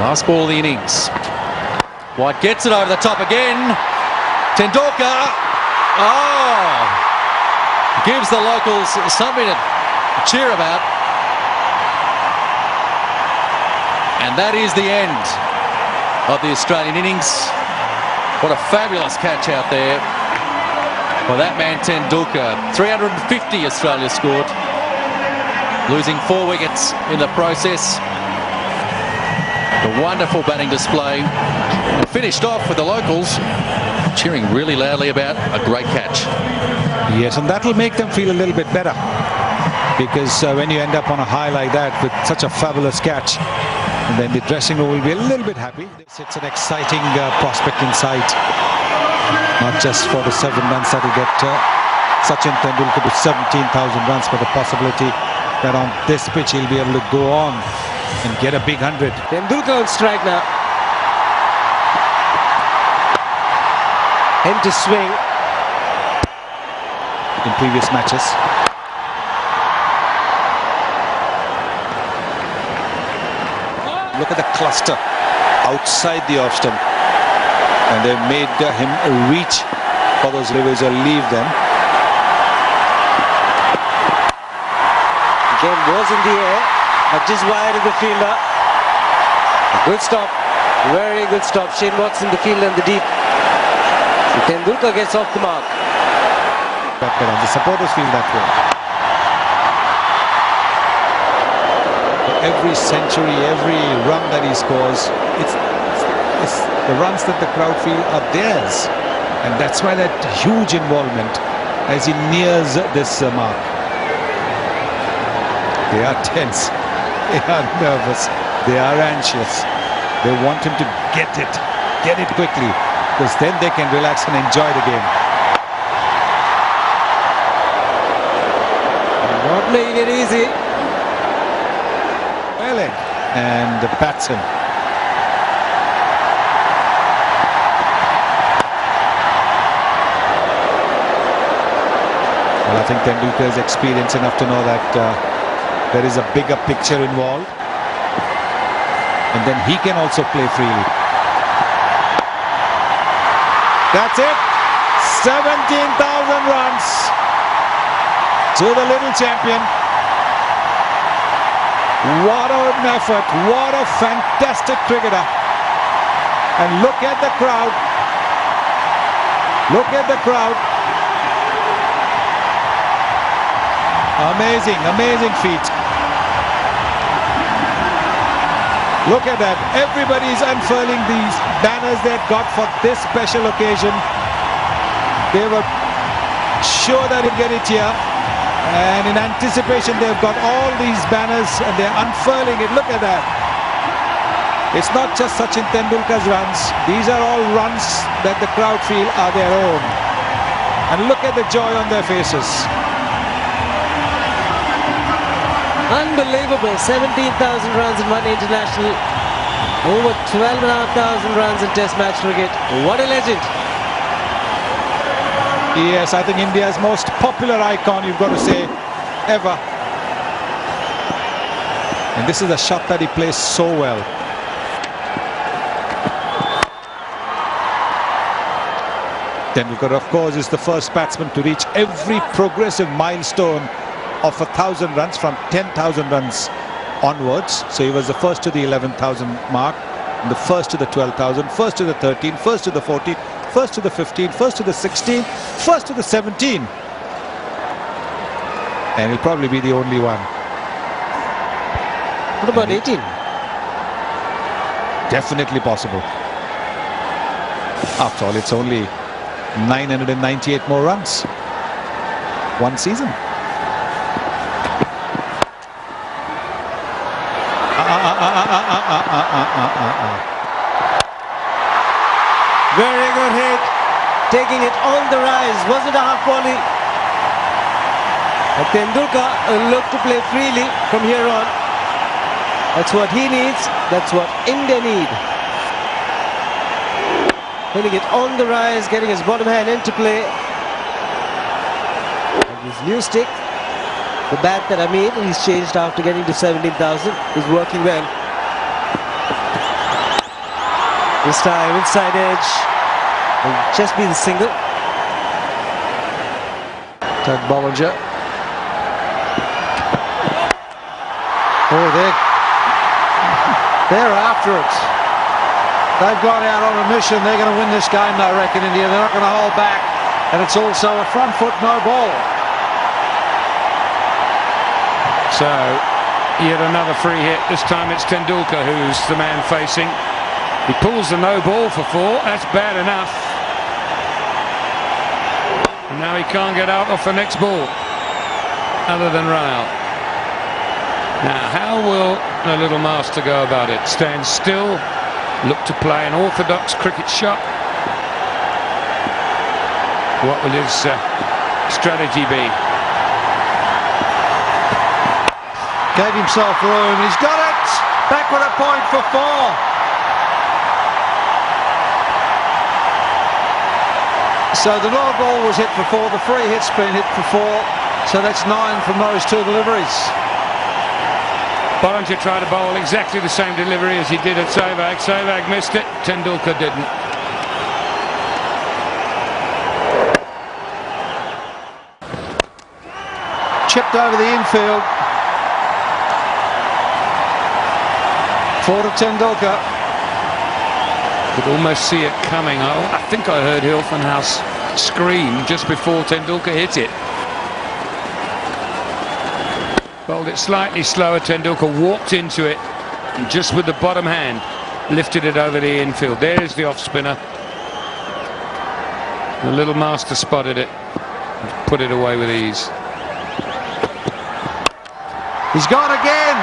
Last ball of the innings. White gets it over the top again. Tendulkar. Oh! Gives the locals something to cheer about. And that is the end of the Australian innings. What a fabulous catch out there. Well, that man Tendulkar. 350 Australia scored. Losing 4 wickets in the process. A wonderful batting display. And finished off with the locals cheering really loudly about a great catch. Yes, and that'll make them feel a little bit better. Because when you end up on a high like that with such a fabulous catch, and then the dressing room will be a little bit happy. It's an exciting prospect in sight. Not just for the 7 runs that will get Sachin Tendulkar to 17,000 runs, but the possibility that on this pitch he'll be able to go on and get a big 100. Tendulkar on strike now. Him to swing. In previous matches. Look at the cluster outside the off stump. And they've made him reach for those rivers or leave them. Again was in the air, but just wide of the fielder. A good stop, very good stop. Shane Watson, the fielder in the deep. So Tendulkar gets off the mark. But the supporters feel that way. Every century, every run that he scores, it's the runs that the crowd feel are theirs. And that's why that huge involvement as he nears this mark. They are tense, they are nervous, they are anxious. They want him to get it quickly, because then they can relax and enjoy the game. Not making it easy. Well, and bats him. Well, I think Tendulkar is experienced enough to know that there is a bigger picture involved, and then he can also play freely. That's it. 17,000 runs to the little champion. What an effort, what a fantastic cricketer. And look at the crowd. Look at the crowd. Amazing, amazing feat. Look at that. Everybody is unfurling these banners they've got for this special occasion. They were sure that he'd get it here. And in anticipation, they've got all these banners and they're unfurling it. Look at that. It's not just Sachin Tendulkar's runs. These are all runs that the crowd feel are their own. And look at the joy on their faces. Unbelievable. 17,000 runs in one international. Over 12,500 runs in Test match cricket. What a legend. Yes, I think India's most popular icon, you've got to say, ever. And this is a shot that he plays so well. Tendulkar, of course, is the first batsman to reach every progressive milestone of 1,000 runs from 10,000 runs onwards. So he was the first to the 11,000 mark, the first to the 12,000, first to the 13, first to the 14, first to the 15, first to the 16, first to the 17. And he'll probably be the only one. What about 18? Definitely possible. After all, it's only 998 more runs. One season. Very good hit. Taking it on the rise. Was it a half volley? And Tendulkar will look to play freely from here on. That's what he needs. That's what India need. Hitting it on the rise, getting his bottom hand into play. And his new stick, the bat that he's changed after getting to 17,000, is working well. This time inside edge. Will just be the single. Doug Bollinger. Oh, they're after it. They've gone out on a mission. They're going to win this game, I reckon, India. They're not going to hold back. And it's also a front foot, no ball. So, yet another free hit. This time it's Tendulkar who's the man facing. He pulls the no ball for 4. That's bad enough. And now he can't get out off the next ball other than run out. Now, how will the little master go about it? Stand still, look to play an orthodox cricket shot. What will his strategy be? Gave himself room. He's got it. Backward a point for 4. So the no ball was hit for 4. The free hit's been hit for 4. So that's 9 from those 2 deliveries. Bollinger tried to bowl exactly the same delivery as he did at Sehwag. Sehwag missed it. Tendulkar didn't. Chipped over the infield. 4 to Tendulkar. Could almost see it coming. Oh, I think I heard Hilfenhaus scream just before Tendulkar hit it. Bowled it slightly slower. Tendulkar walked into it and just with the bottom hand lifted it over the infield. There is the off spinner. The little master spotted it and put it away with ease. He's gone again.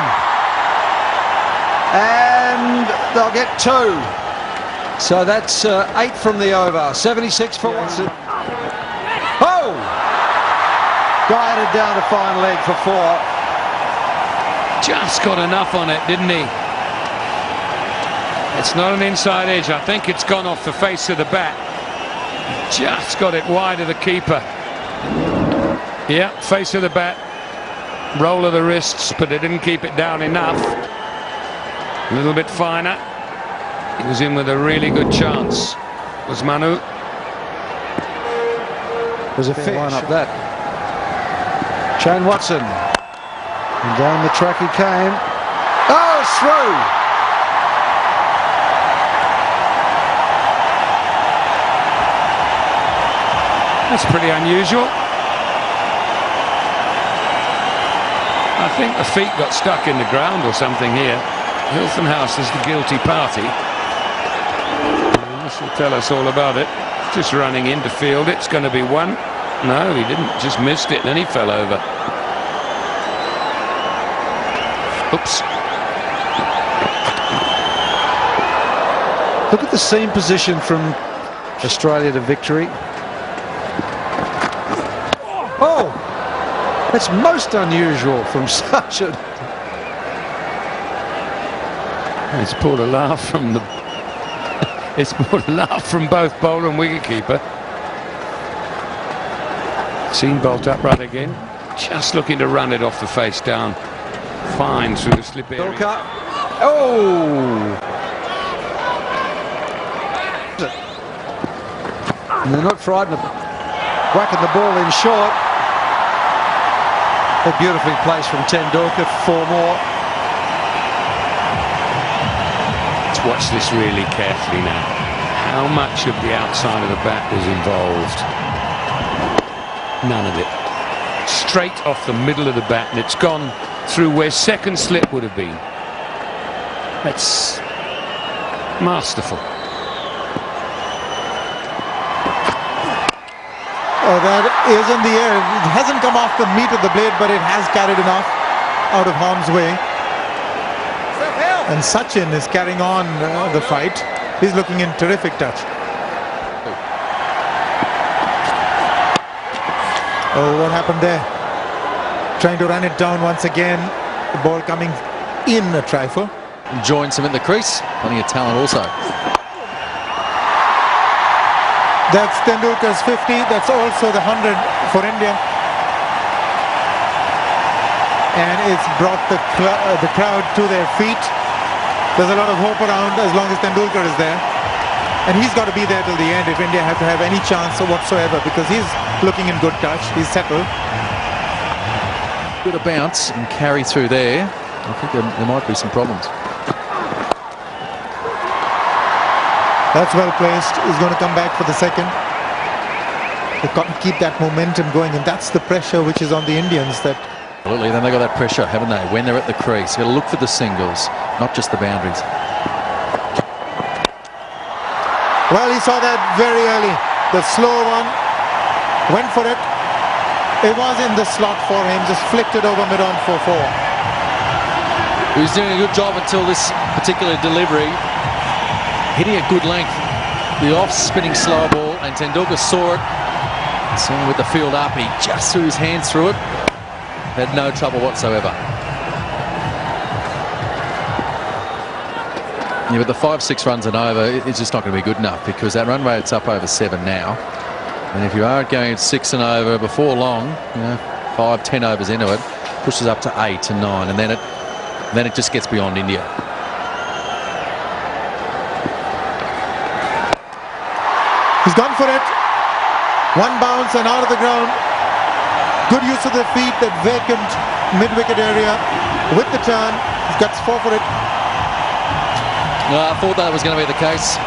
And they'll get 2. So that's 8 from the over. 76 for 1. Oh! Guided down to fine leg for 4. Just got enough on it, didn't he? It's not an inside edge. I think it's gone off the face of the bat. Just got it wide of the keeper. Yeah, face of the bat. Roll of the wrists, but it didn't keep it down enough. A little bit finer. He was in with a really good chance. Was Manu. Was a fair line up that. Shane Watson. And down the track he came. Oh, it's through. That's pretty unusual. I think the feet got stuck in the ground or something here. Hilfenhaus is the guilty party. This will tell us all about it. Just running into field. It's going to be 1. No, he didn't. Just missed it and then he fell over. Oops. Look at the seam position from Australia to victory. Oh! That's most unusual from Sachin. It's pulled a laugh from the... It's pulled a laugh from both bowler and wicketkeeper. Seen bolt upright again. Just looking to run it off the face down. Fine through the slip area. Oh! And they're not frightened of whacking the ball in short. A beautifully placed from Tendulkar. 4 more. Let's watch this really carefully now. How much of the outside of the bat was involved? None of it. Straight off the middle of the bat, and it's gone through where second slip would have been. That's masterful. Oh, that is in the air. It hasn't come off the meat of the blade, but it has carried enough out of harm's way. And Sachin is carrying on the fight. He's looking in terrific touch. Oh, what happened there? Trying to run it down once again. The ball coming in a trifle. Joins him in the crease. Plenty of talent also. That's Tendulkar's 50. That's also the 100 for India. And it's brought the crowd to their feet. There's a lot of hope around as long as Tendulkar is there. And he's got to be there till the end if India have to have any chance whatsoever, because he's looking in good touch. He's settled. Good a bounce and carry through there. I think there might be some problems. That's well placed. He's going to come back for the second. They've got to keep that momentum going, and that's the pressure which is on the Indians. That Absolutely. Then they got that pressure, haven't they? When they're at the crease, you've got to look for the singles, not just the boundaries. Well, he saw that very early. The slow one, went for it. It was in the slot for him, just flicked it over mid-on for 4. He was doing a good job until this particular delivery, hitting a good length. The off-spinning slow ball, and Tendulkar saw it. Seeing with the field up, he just threw his hands through it. Had no trouble whatsoever. Yeah, but the 5-6 runs and over, it's just not going to be good enough, because that run rate's up over 7 now. And if you are going 6 and over before long, 5-10 overs into it, pushes up to 8 and 9, and then it just gets beyond India. He's gone for it. One bounce and out of the ground. Good use of the feet, that vacant mid-wicket area with the turn. He's got 4 for it. I thought that was going to be the case.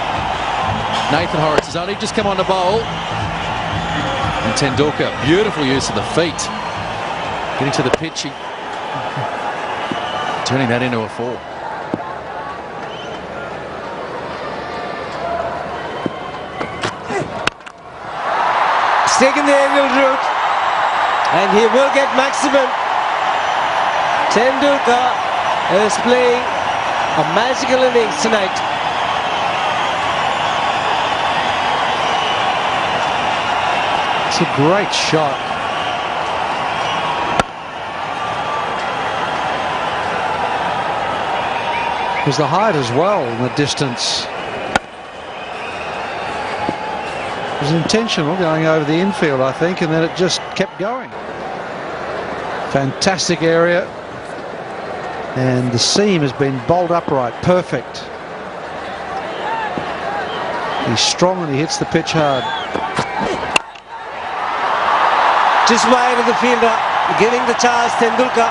Nathan Horrocks has only just come on to bowl. And Tendulkar, beautiful use of the feet. Getting to the pitch, turning that into a 4. He's taken the aerial route, and he will get maximum. Tendulkar is playing a magical innings tonight. It's a great shot. There's the height as well, and the distance. It was intentional, going over the infield, I think, and then it just kept going. Fantastic area. And the seam has been bowled upright. Perfect. He's strong and he hits the pitch hard. Just wide of the fielder, giving the chance. Tendulkar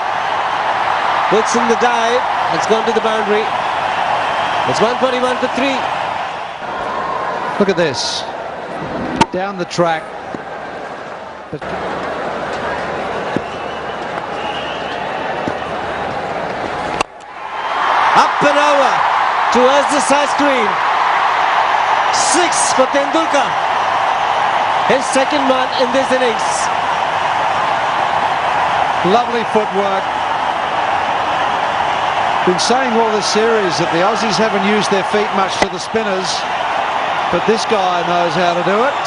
puts in the dive. It's gone to the boundary. It's 141 for 3. Look at this. Down the track. But up and over towards the side screen. 6 for Tendulkar. His second one in this innings. lovely footwork. Been saying all this series that the Aussies haven't used their feet much to the spinners, but this guy knows how to do it.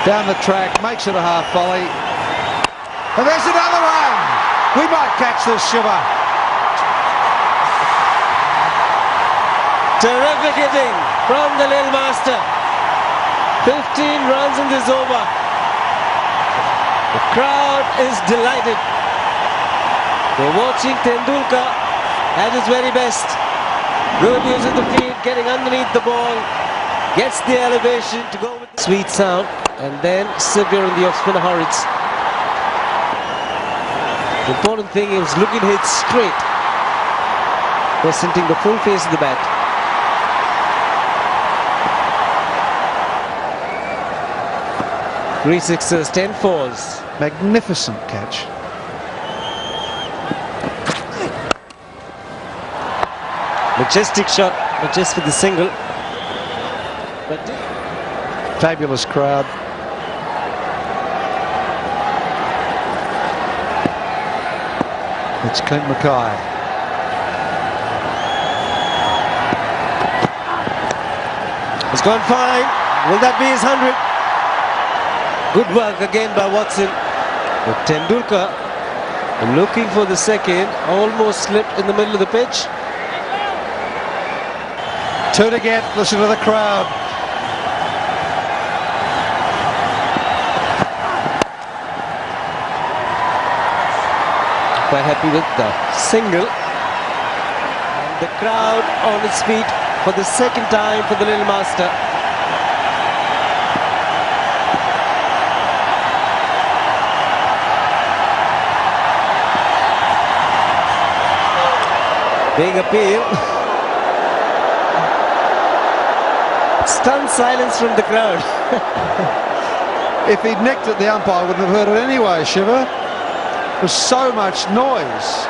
Down the track, makes it a half volley. And there's another one! We might catch this, Shiva. Terrific hitting from the little master. 15 runs in this over. The crowd is delighted. They're watching Tendulkar at his very best. Good use of the field, getting underneath the ball. Gets the elevation to go with the sweet sound. And then severe on the off-spinner Horrocks. The important thing is looking hit straight. Presenting the full face of the bat. Three sixes, 10 fours. Magnificent catch. Majestic shot, not just for the single. But Fabulous crowd. It's Clint Mackay. it's gone fine. Will that be his 100? Good work again by Watson. But Tendulkar looking for the second, almost slipped in the middle of the pitch. 2 to get. Listen to the crowd. Quite happy with the single. The crowd on its feet for the second time for the Little Master. Being appealed. Stunned silence from the crowd. If he'd nicked it, the umpire wouldn't have heard it anyway, Shiva. There's so much noise.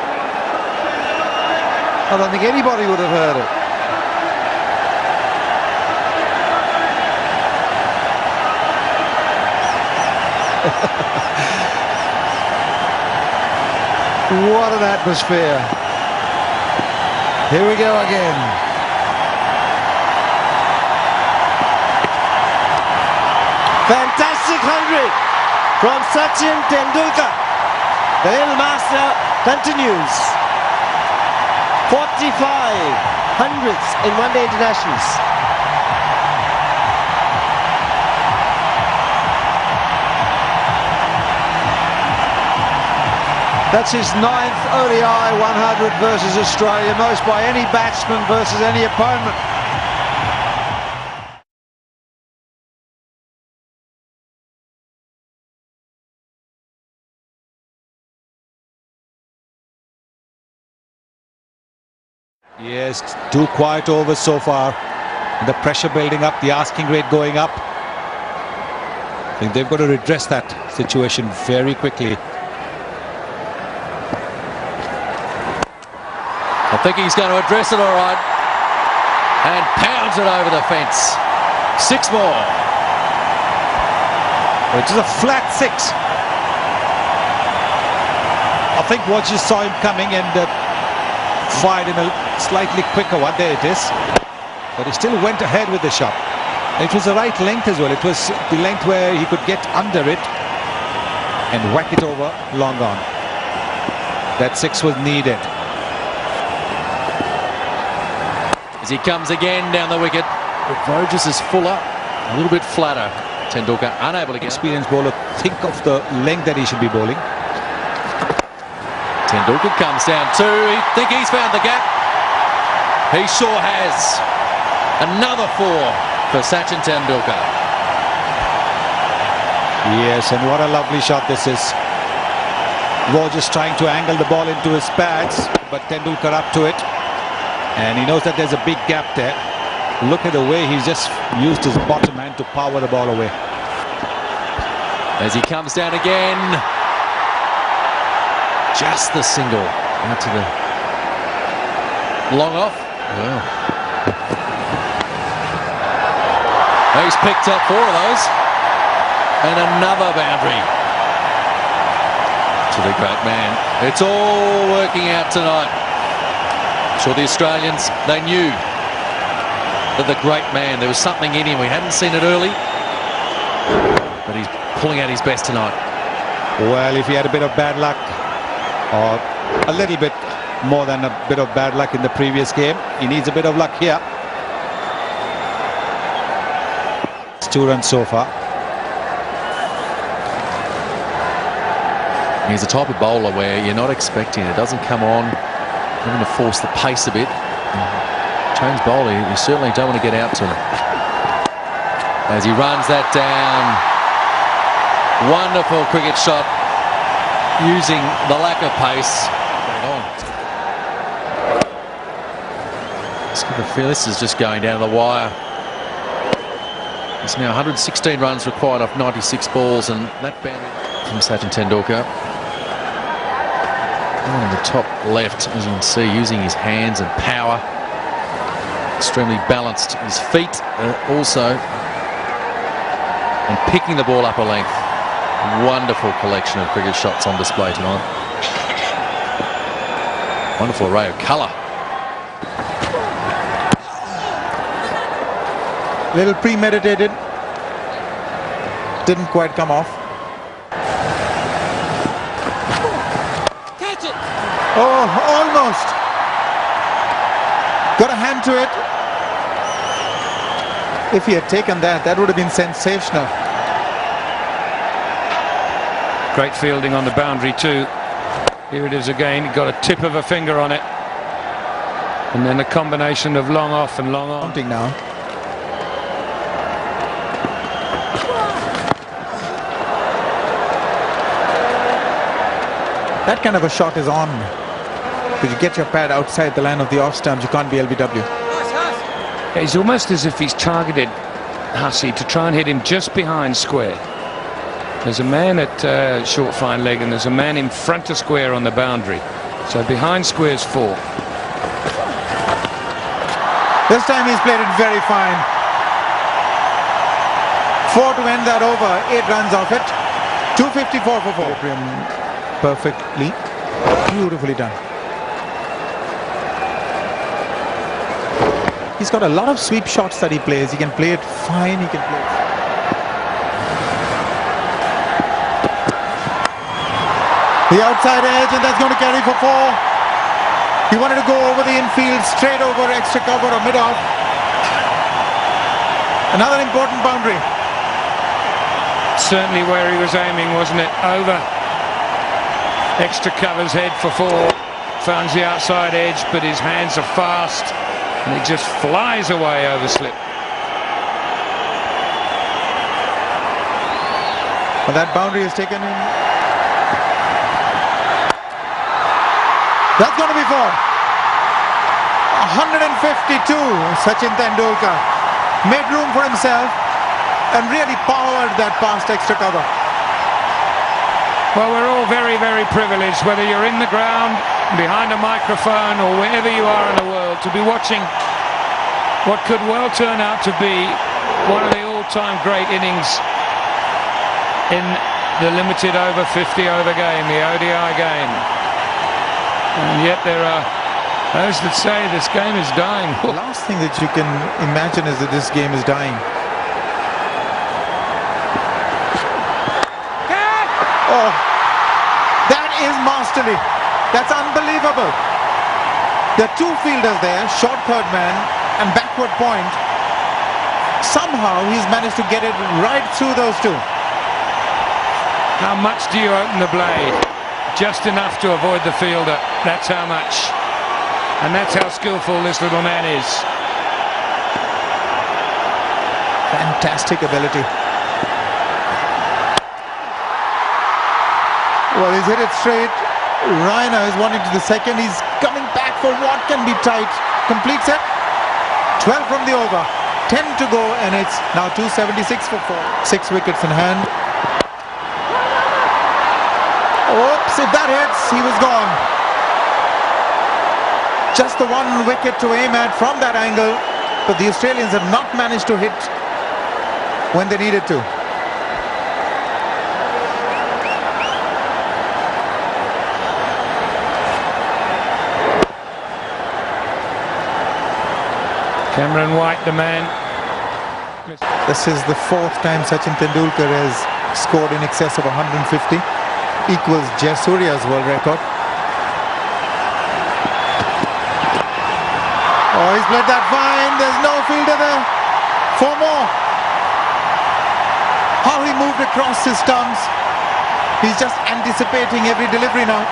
I don't think anybody would have heard it. What an atmosphere. Here we go again. Fantastic 100 from Sachin Tendulkar. The Little Master continues. 45 hundreds in one-day internationals. That's his 9th ODI 100 versus Australia, most by any batsman versus any opponent. Yes, 2 quiet overs so far. The pressure building up, the asking rate going up. I think they've got to redress that situation very quickly. I think he's going to address it all right. And pounds it over the fence. 6 more. Which is a flat 6. I think Watches saw him coming and fired in a slightly quicker one. There it is. But he still went ahead with the shot. It was the right length as well. It was the length where he could get under it and whack it over long on. That 6 was needed. As he comes again down the wicket, but Voges is fuller, a little bit flatter. Tendulkar unable to get Experienced bowler, think of the length that he should be bowling. Tendulkar comes down too. I think he's found the gap. He sure has. Another 4 for Sachin Tendulkar. Yes, and what a lovely shot this is. Voges trying to angle the ball into his pads, but Tendulkar up to it. And he knows that there's a big gap there. Look at the way he's just used his bottom hand to power the ball away. As he comes down again. Just the single. Out to the long off. Well. He's picked up 4 of those. And another boundary. To the great man. It's all working out tonight. Sure, the Australians, they knew that the great man, there was something in him. We hadn't seen it early, but he's pulling out his best tonight. Well, if he had a bit of bad luck, or a little bit more than a bit of bad luck in the previous game, he needs a bit of luck here. It's 2 runs so far. He's a type of bowler where you're not expecting it. Doesn't come on. Having to force the pace a bit. Change bowler, you certainly don't want to get out to him. As he runs that down. Wonderful cricket shot. Using the lack of pace. Just got the feel this is just going down the wire. It's now 116 runs required off 96 balls, and that boundary from Sachin Tendulkar. On the top left, as you can see, using his hands and power. Extremely balanced. His feet also. And picking the ball up a length. Wonderful collection of cricket shots on display tonight. Wonderful array of colour. Little premeditated. Didn't quite come off. Oh, almost. Got a hand to it. If he had taken that, that would have been sensational. Great fielding on the boundary too. Here it is again. Got a tip of a finger on it. And then a combination of long off and long on. Counting now. That kind of a shot is on. But you get your pad outside the line of the off stumps, you can't be LBW. Yeah, it's almost as if he's targeted Hussey to try and hit him just behind square. There's a man at short fine leg and there's a man in front of square on the boundary. So behind square's 4. This time he's played it very fine. 4 to end that over. 8 runs off it. 254 for 4. Perfectly. Beautifully done. He's got a lot of sweep shots that he plays. He can play it fine. He can play it. The outside edge, and that's going to carry for 4. He wanted to go over the infield, straight over, extra cover or mid-off. Another important boundary. Certainly where he was aiming, wasn't it? Over. Extra covers head for 4. Finds the outside edge, but his hands are fast. And it just flies away over slip. But that boundary is taken in. That's going to be 4. 152. Sachin Tendulkar made room for himself and really powered that past extra cover. Well, we're all very, very privileged, whether you're in the ground, behind a microphone, or wherever you are in the world, to be watching what could well turn out to be one of the all-time great innings in the limited over 50 over game, the ODI game. And yet there are those that say this game is dying. The last thing that you can imagine is that this game is dying. Oh, that is masterly. That's unbelievable. There are 2 fielders there, short third man and backward point. Somehow he's managed to get it right through those 2. How much do you open the blade? Just enough to avoid the fielder. That's how much. And that's how skillful this little man is. Fantastic ability. Well, he's hit it straight. Raina is wanting to the second. He's coming back for what can be tight. Completes it. 12 from the over. 10 to go, and it's now 276 for 4. 6 wickets in hand. Oops, if that hits, he was gone. Just the 1 wicket to aim at from that angle, but the Australians have not managed to hit when they needed to. Cameron White, the man. This is the 4th time Sachin Tendulkar has scored in excess of 150. Equals Jayasuriya's world record. Oh, he's played that fine. There's no fielder there. 4 more. How he moved across his stumps. He's just anticipating every delivery now.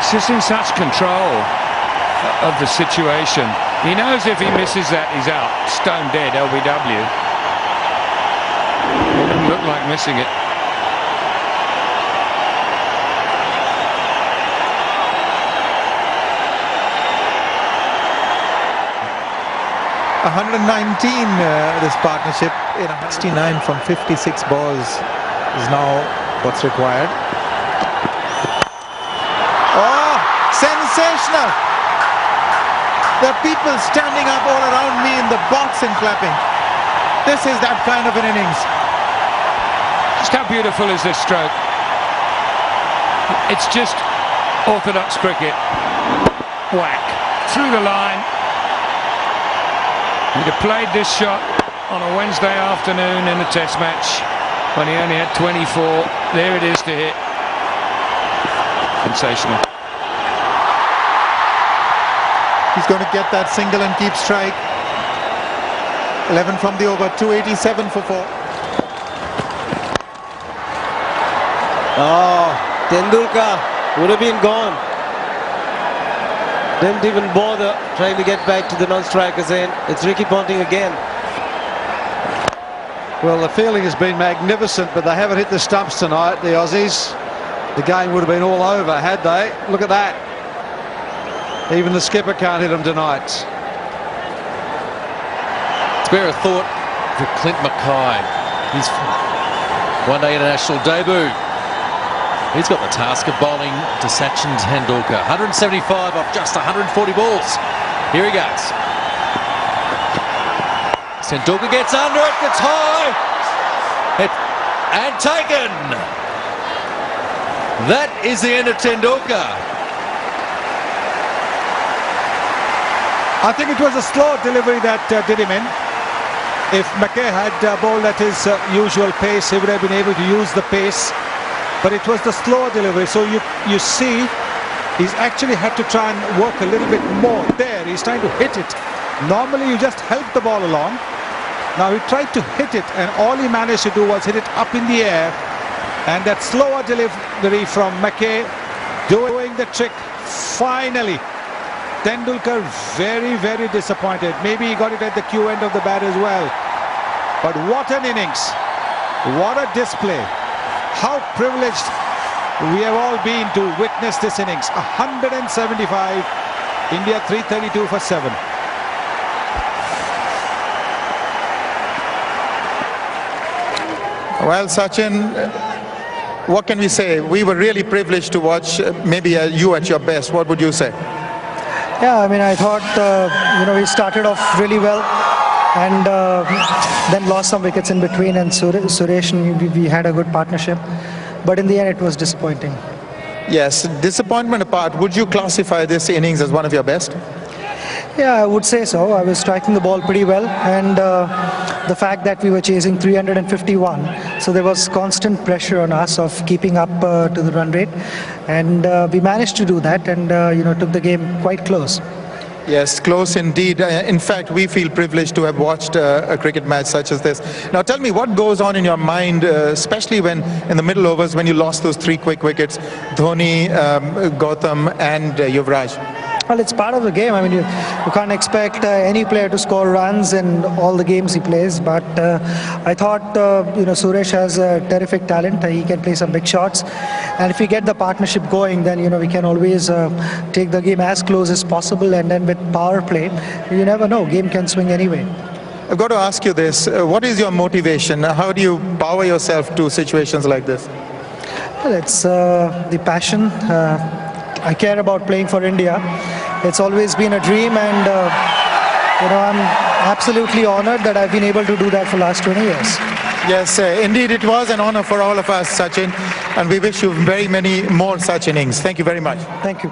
He's just in such control of the situation. He knows if he misses that, he's out. Stone dead, LBW. It didn't look like missing it. This partnership in 69 from 56 balls is now what's required. Oh, sensational! There are people standing up all around me in the box and clapping. This is that kind of an innings. Just how beautiful is this stroke? It's just orthodox cricket. Whack through the line. He'd have played this shot on a Wednesday afternoon in a test match when he only had 24. There it is to hit. Sensational. He's going to get that single and keep strike. 11 from the over, 287 for 4. Oh, Tendulkar would have been gone. Didn't even bother trying to get back to the non-striker's end. It's Ricky Ponting again. Well, the fielding has been magnificent, but they haven't hit the stumps tonight, the Aussies. The game would have been all over had they. Look at that. Even the skipper can't hit them tonight. Spare a thought for Clint Mackay. His one-day international debut. He's got the task of bowling to Sachin Tendulkar. 175 off just 140 balls. Here he goes. Tendulkar gets under it, gets high. And taken. That is the end of Tendulkar. I think it was a slow delivery that did him in. If Mackay had bowled at his usual pace, he would have been able to use the pace. But it was the slow delivery. So you see, he's actually had to try and work a little bit more. There, he's trying to hit it. Normally, you just help the ball along. Now, he tried to hit it, and all he managed to do was hit it up in the air. And that slower delivery from Mackay doing the trick. Finally, Tendulkar very, very disappointed. Maybe he got it at the Q end of the bat as well. But what an innings. What a display. How privileged we have all been to witness this innings. 175, India 332 for 7. Well, Sachin, what can we say? We were really privileged to watch maybe you at your best. What would you say? Yeah, I mean, I thought, we started off really well and then lost some wickets in between, and Suresh and we had a good partnership. But in the end, it was disappointing. Yes, disappointment apart, would you classify this innings as one of your best? Yeah, I would say so. I was striking the ball pretty well, and the fact that we were chasing 351, so there was constant pressure on us of keeping up to the run rate, and we managed to do that, and took the game quite close. Yes, close indeed. In fact, we feel privileged to have watched a cricket match such as this. Now tell me, what goes on in your mind, especially when in the middle overs, when you lost those 3 quick wickets, Dhoni, Gautam and Yuvraj? Well, it's part of the game. I mean, you can't expect any player to score runs in all the games he plays. But I thought, Suresh has a terrific talent. He can play some big shots. And if we get the partnership going, then, we can always take the game as close as possible. And then with power play, you never know. Game can swing anyway. I've got to ask you this. What is your motivation? How do you power yourself to situations like this? Well, it's the passion. I care about playing for India. It's always been a dream, and I'm absolutely honored that I've been able to do that for the last 20 years. Yes, indeed it was an honor for all of us, Sachin, and we wish you very many more such innings. Thank you very much. Thank you.